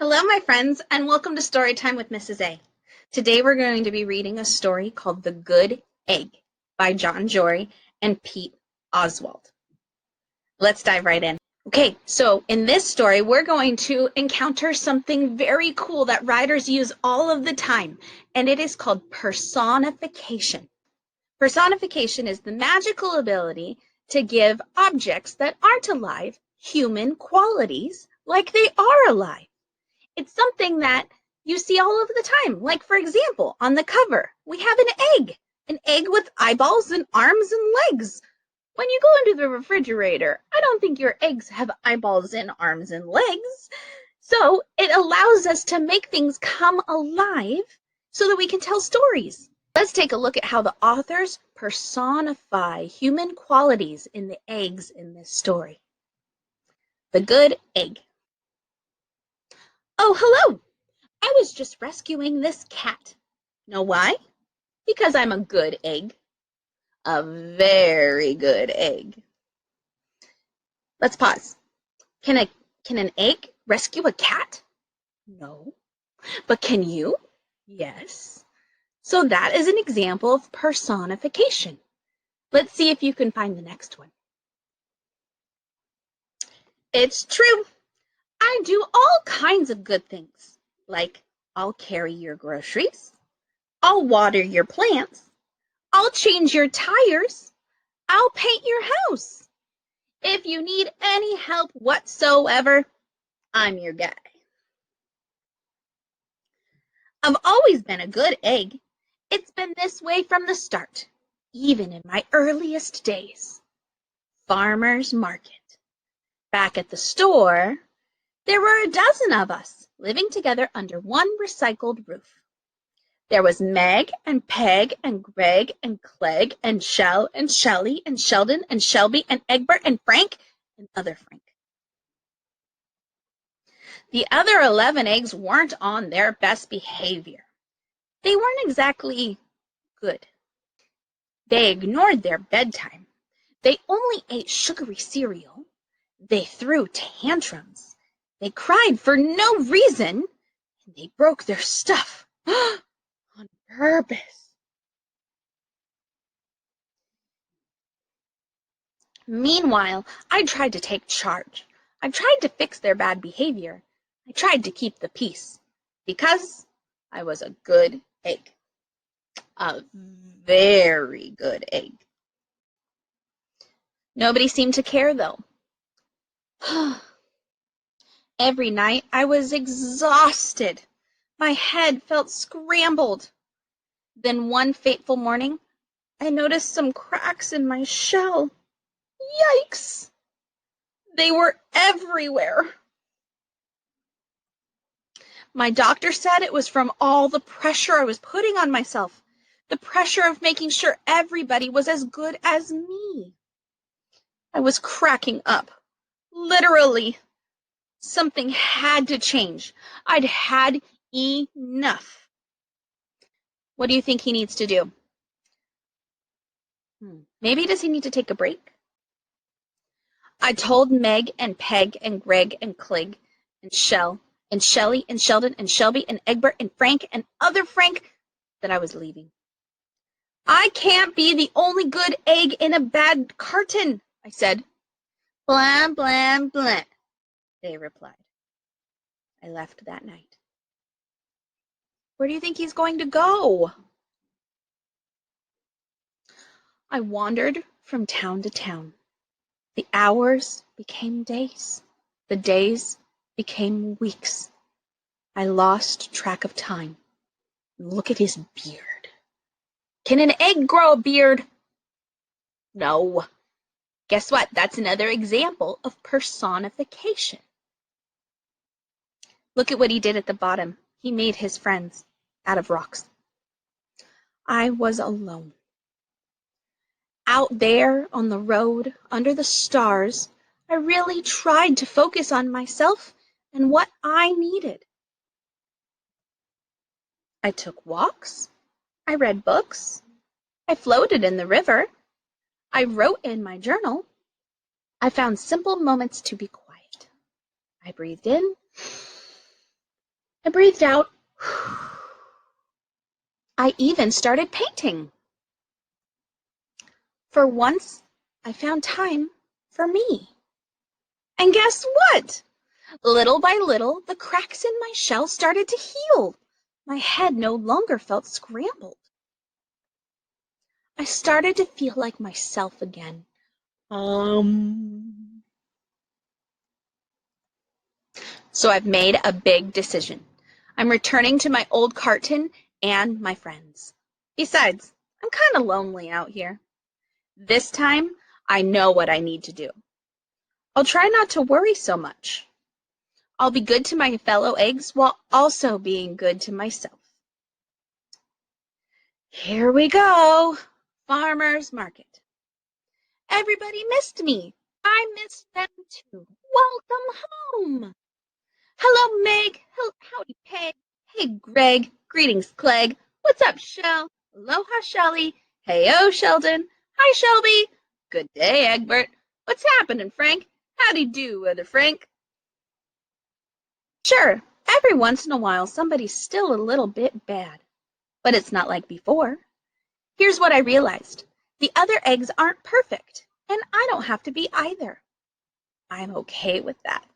Hello, my friends, and welcome to Storytime with Mrs. A. Today we're going to be reading a story called The Good Egg by John Jory and Pete Oswald. Let's dive right in. Okay, so in this story, we're going to encounter something very cool that writers use all of the time, and it is called personification. Personification is the magical ability to give objects that aren't alive human qualities like they are alive. It's something that you see all of the time. Like, for example, on the cover, we have an egg with eyeballs and arms and legs. When you go into the refrigerator, I don't think your eggs have eyeballs and arms and legs. So it allows us to make things come alive so that we can tell stories. Let's take a look at how the authors personify human qualities in the eggs in this story. The Good Egg. Oh, hello! I was just rescuing this cat. Know why? Because I'm a good egg. A very good egg. Let's pause. Can an egg rescue a cat? No. But can you? Yes. So that is an example of personification. Let's see if you can find the next one. It's true. I do all kinds of good things, like I'll carry your groceries, I'll water your plants, I'll change your tires, I'll paint your house. If you need any help whatsoever, I'm your guy. I've always been a good egg. It's been this way from the start, even in my earliest days. Farmer's market. Back at the store, there were a dozen of us living together under one recycled roof. There was Meg and Peg and Greg and Clegg and Shell and Shelley and Sheldon and Shelby and Egbert and Frank and other Frank. The other 11 eggs weren't on their best behavior. They weren't exactly good. They ignored their bedtime. They only ate sugary cereal. They threw tantrums. They cried for no reason. And they broke their stuff on purpose. Meanwhile, I tried to take charge. I tried to fix their bad behavior. I tried to keep the peace because I was a good egg. A very good egg. Nobody seemed to care, though. Every night I was exhausted. My head felt scrambled. Then one fateful morning, I noticed some cracks in my shell. Yikes! They were everywhere. My doctor said it was from all the pressure I was putting on myself, the pressure of making sure everybody was as good as me. I was cracking up, literally. Something had to change. I'd had enough. What do you think he needs to do? Maybe does he need to take a break? I told Meg and Peg and Greg and Clegg and Shell and Shelley and Sheldon and Shelby and Egbert and Frank and other Frank that I was leaving. I can't be the only good egg in a bad carton, I said. Blah, blah, blah, they replied. I left that night. Where do you think he's going to go? I wandered from town to town. The hours became days. The days became weeks. I lost track of time. Look at his beard. Can an egg grow a beard? No. Guess what? That's another example of personification. Look at what he did at the bottom. He made his friends out of rocks. I was alone. Out there on the road, under the stars, I really tried to focus on myself and what I needed. I took walks. I read books. I floated in the river. I wrote in my journal. I found simple moments to be quiet. I breathed in I breathed out. I even started painting. For once, I found time for me. And guess what? Little by little, the cracks in my shell started to heal. My head no longer felt scrambled. I started to feel like myself again. So I've made a big decision. I'm returning to my old carton and my friends. Besides, I'm kind of lonely out here. This time, I know what I need to do. I'll try not to worry so much. I'll be good to my fellow eggs while also being good to myself. Here we go. Farmer's market. Everybody missed me. I missed them too. Welcome home. Hello, Meg. Howdy, Peg. Hey, Greg. Greetings, Clegg. What's up, Shell? Aloha, Shelly. Hey-o, Sheldon. Hi, Shelby. Good day, Egbert. What's happening, Frank? Howdy do, Other Frank. Sure, every once in a while somebody's still a little bit bad, but it's not like before. Here's what I realized. The other eggs aren't perfect, and I don't have to be either. I'm okay with that.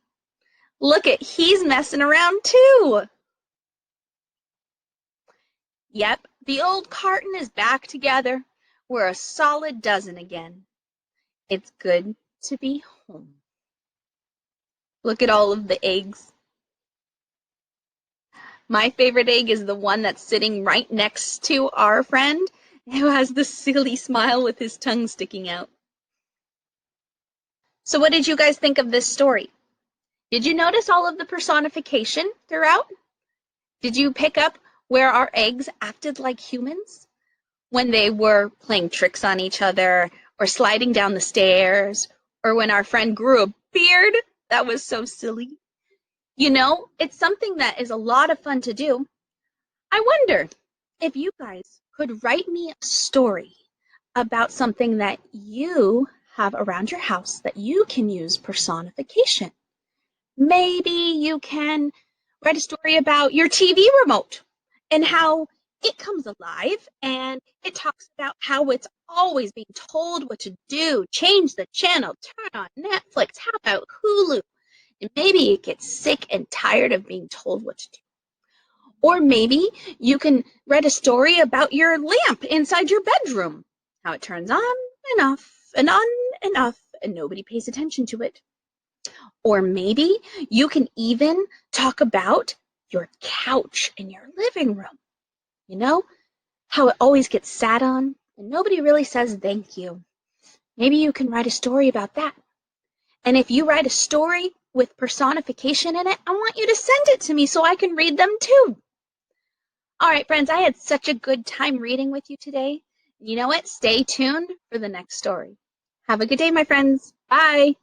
Look at, he's messing around too. Yep, the old carton is back together. We're a solid dozen again. It's good to be home. Look at all of the eggs. My favorite egg is the one that's sitting right next to our friend who has the silly smile with his tongue sticking out. So what did you guys think of this story? Did you notice all of the personification throughout? Did you pick up where our eggs acted like humans when they were playing tricks on each other or sliding down the stairs, or when our friend grew a beard? That was so silly. You know, it's something that is a lot of fun to do. I wonder if you guys could write me a story about something that you have around your house that you can use personification. Maybe you can write a story about your TV remote and how it comes alive and it talks about how it's always being told what to do, change the channel, turn on Netflix, how about Hulu? And maybe it gets sick and tired of being told what to do. Or maybe you can write a story about your lamp inside your bedroom, how it turns on and off and on and off and nobody pays attention to it. Or maybe you can even talk about your couch in your living room. You know, how it always gets sat on and nobody really says thank you. Maybe you can write a story about that. And if you write a story with personification in it, I want you to send it to me so I can read them too. All right, friends, I had such a good time reading with you today. You know what? Stay tuned for the next story. Have a good day, my friends. Bye.